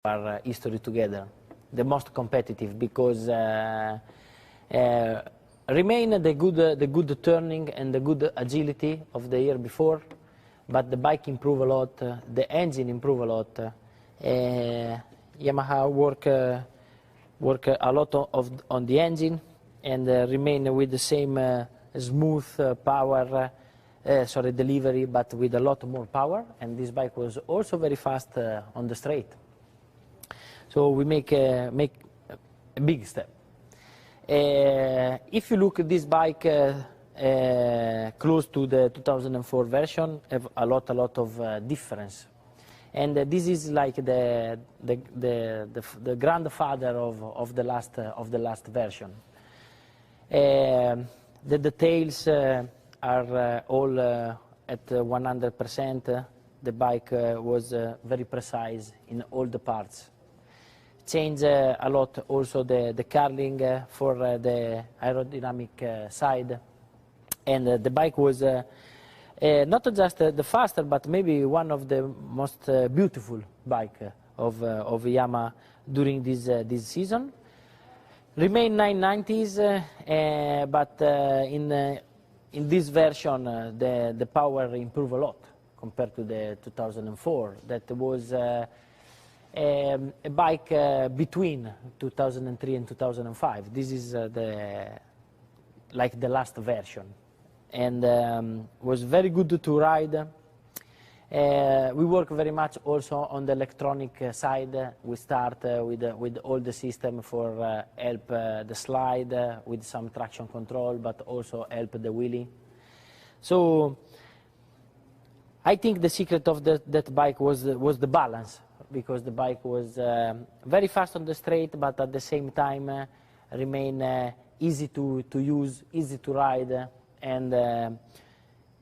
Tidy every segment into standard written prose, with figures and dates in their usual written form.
our history together, the most competitive, because remain the good turning and the good agility of the year before, but the bike improve a lot, the engine improve a lot. Yamaha work a lot on the engine and remain with the same smooth power, delivery, but with a lot more power. And this bike was also very fast on the straight. So we make a big step. If you look at this bike close to the 2004 version, have a lot of difference. And this is like the grandfather of the last version. The details are all at 100%. The bike was very precise in all the parts. Changed a lot also the curling for the aerodynamic side, and the bike was not just the faster, but maybe one of the most beautiful bike of Yamaha during this season. Remain 990s, but in this version the power improved a lot compared to the 2004. That was a bike between 2003 and 2005. This is like the last version, and was very good to ride. We work very much also on the electronic side. We start with all the system for help the slide with some traction control, but also help the wheelie. So I think the secret of that bike was the balance, because the bike was very fast on the straight, but at the same time remain easy to use, easy to ride, and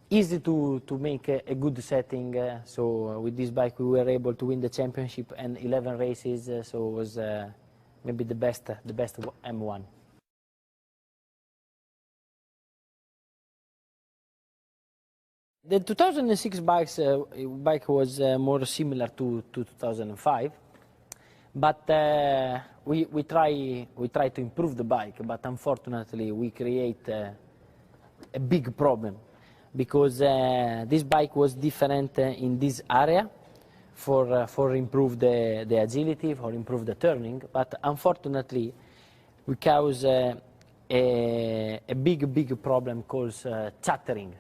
easy to make a good setting. So with this bike we were able to win the championship and 11 races, so it was maybe the best M1. The 2006 bike was more similar to 2005, but we try to improve the bike, but unfortunately we create a big problem, because this bike was different in this area for improve the agility, for improve the turning, but unfortunately we cause a big problem called chattering.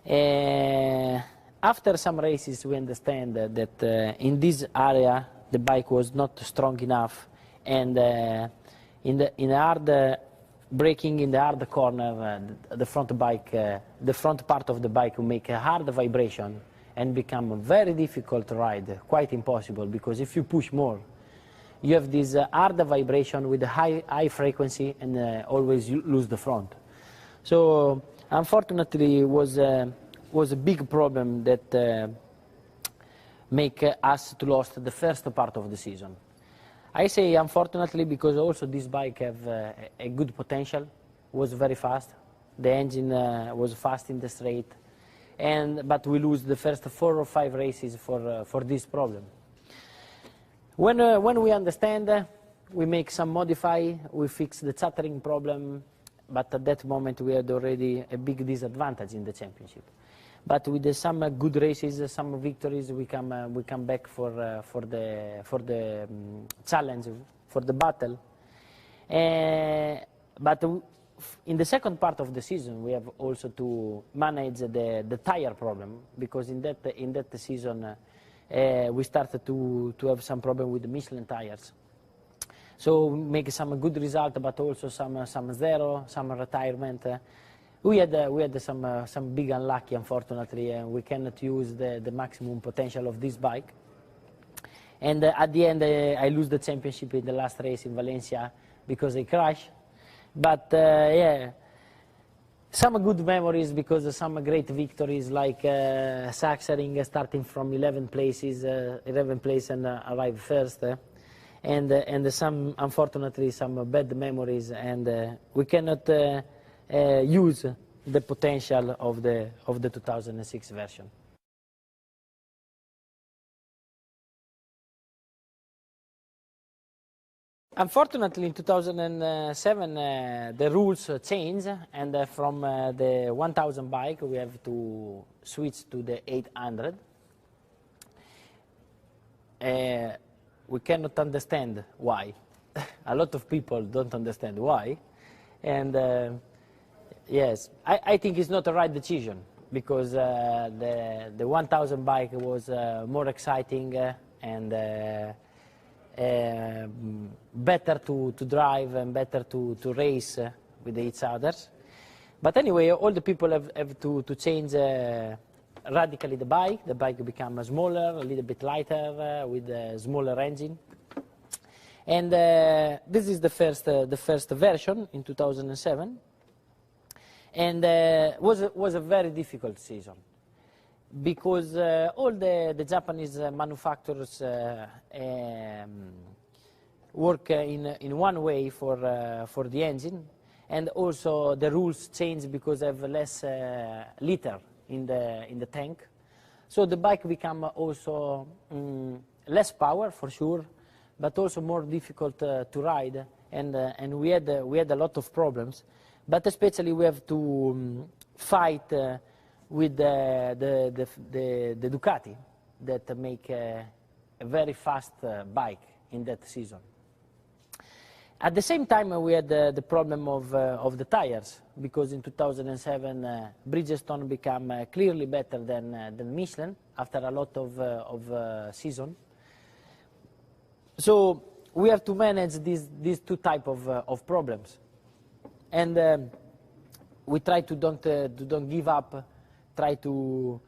After some races we understand that in this area the bike was not strong enough, and in hard braking, in the hard corner, the front part of the bike will make a hard vibration and become very difficult to ride, quite impossible, because if you push more you have this hard vibration with a high frequency, and always you lose the front. So unfortunately it was a big problem that make us to lost the first part of the season. I say unfortunately because also this bike have a good potential, was very fast, the engine was fast in the straight, but we lose the first 4 or 5 races for this problem. When we understand, we make some modify, we fix the chattering problem, but at that moment we had already a big disadvantage in the championship. But with some good races, some victories, we come back for the challenge, for the battle. But in the second part of the season, we have also to manage the tire problem, because in that season we started to have some problem with the Michelin tires. So we make some good result, but also some zero, some retirement. We had some big unlucky, unfortunately, and we cannot use the maximum potential of this bike. And at the end, I lose the championship in the last race in Valencia because I crashed. But yeah, some good memories, because some great victories, like Sachsenring starting from 11 places and arrive first. And some, unfortunately, some bad memories, and we cannot use the potential of the 2006 version. Unfortunately, in 2007, the rules changed, and from the 1000 bike, we have to switch to the 800. We cannot understand why. A lot of people don't understand why. And yes, I think it's not the right decision, because the 1000 bike was more exciting and better to drive and better to race with each other. But anyway, all the people have to change radically the bike. The bike become smaller, a little bit lighter, with a smaller engine. And this is the first version in 2007. And was a very difficult season, because all the Japanese manufacturers work in one way for the engine, and also the rules change because they have less liter in the tank. So the bike become also less power for sure, but also more difficult to ride, and we had a lot of problems. But especially we have to fight with the Ducati, that make a very fast bike in that season. At the same time, we had the problem of the tires, because in 2007 Bridgestone became clearly better than Michelin after a lot of season. So we have to manage these two type of problems, and we try to don't give up, try to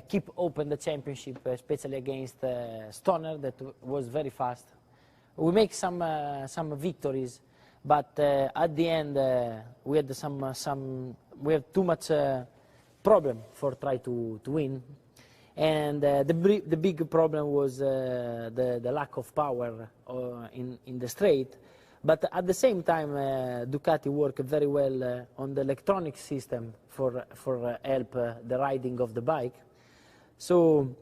keep open the championship, especially against Stoner, that was very fast. We make some victories, but at the end we had we have too much problem for try to win, and the big problem was the lack of power in the straight. But at the same time, Ducati worked very well on the electronic system for help the riding of the bike. So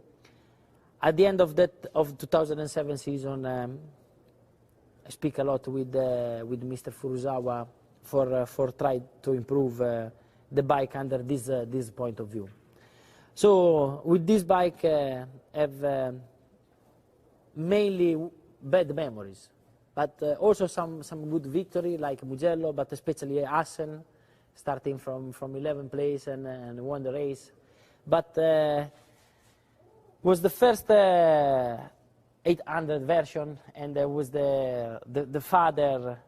at the end of 2007 season, I speak a lot with Mr. Furusawa for try to improve the bike under this point of view. So with this bike, have mainly bad memories, but also some good victory like Mugello, but especially Assen, starting from 11th place and won the race. But was the first 800 version, and was the father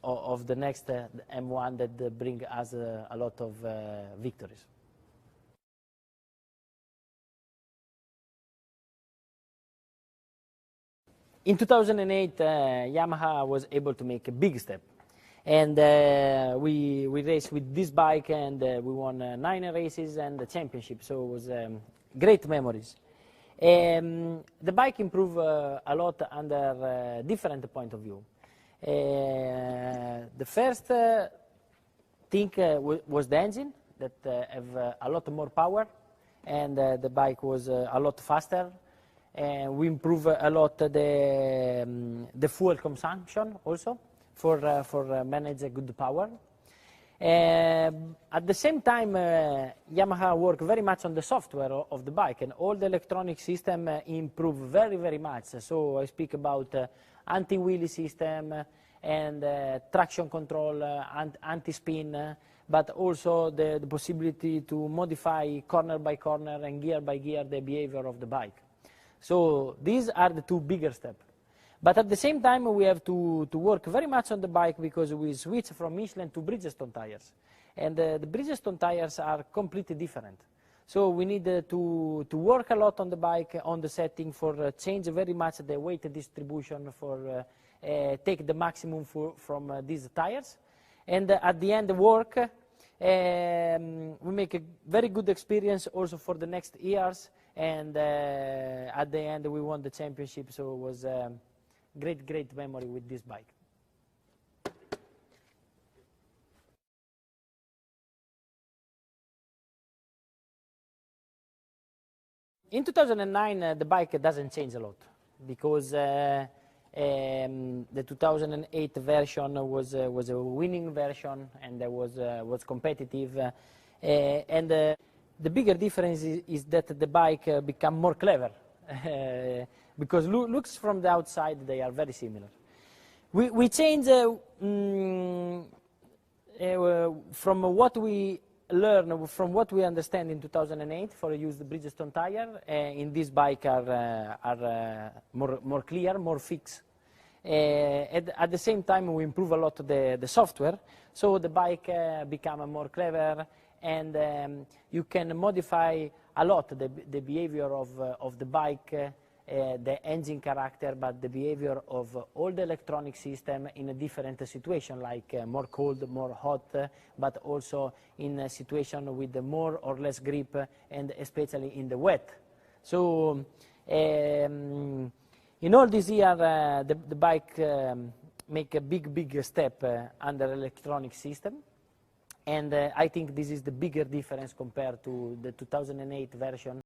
of the next M1 that bring us a lot of victories. In 2008, Yamaha was able to make a big step, and we raced with this bike, and we won 9 races and the championship, so it was great memories. The bike improved a lot under different point of view. The first thing was the engine, that have a lot more power, and the bike was a lot faster. We improve a lot the fuel consumption also for manage a good power. At the same time, Yamaha work very much on the software of the bike, and all the electronic system improve very much. So I speak about anti-wheelie system and traction control, anti-spin, but also the possibility to modify corner by corner and gear by gear the behavior of the bike. So these are the two bigger steps. But at the same time, we have to work very much on the bike, because we switch from Michelin to Bridgestone tires. And the Bridgestone tires are completely different. So we need to work a lot on the bike, on the setting, for change very much the weight distribution, for take the maximum from these tires. And at the end work, we make a very good experience also for the next years. And at the end we won the championship, so it was great memory with this bike. In 2009 the bike doesn't change a lot, because The 2008 version was a winning version, and was competitive. The bigger difference is that the bike become more clever, because looks from the outside they are very similar. We change from what we learn, from what we understand in 2008 for use the Bridgestone tire. In this bike are more clear, more fixed. At the same time, we improve a lot the software, so the bike become more clever, and you can modify a lot the behavior of the bike, the engine character, but the behavior of all the electronic system in a different situation, like more cold, more hot, but also in a situation with more or less grip, and especially in the wet. So in all this year, the bike make a big step under electronic system, and I think this is the bigger difference compared to the 2008 version.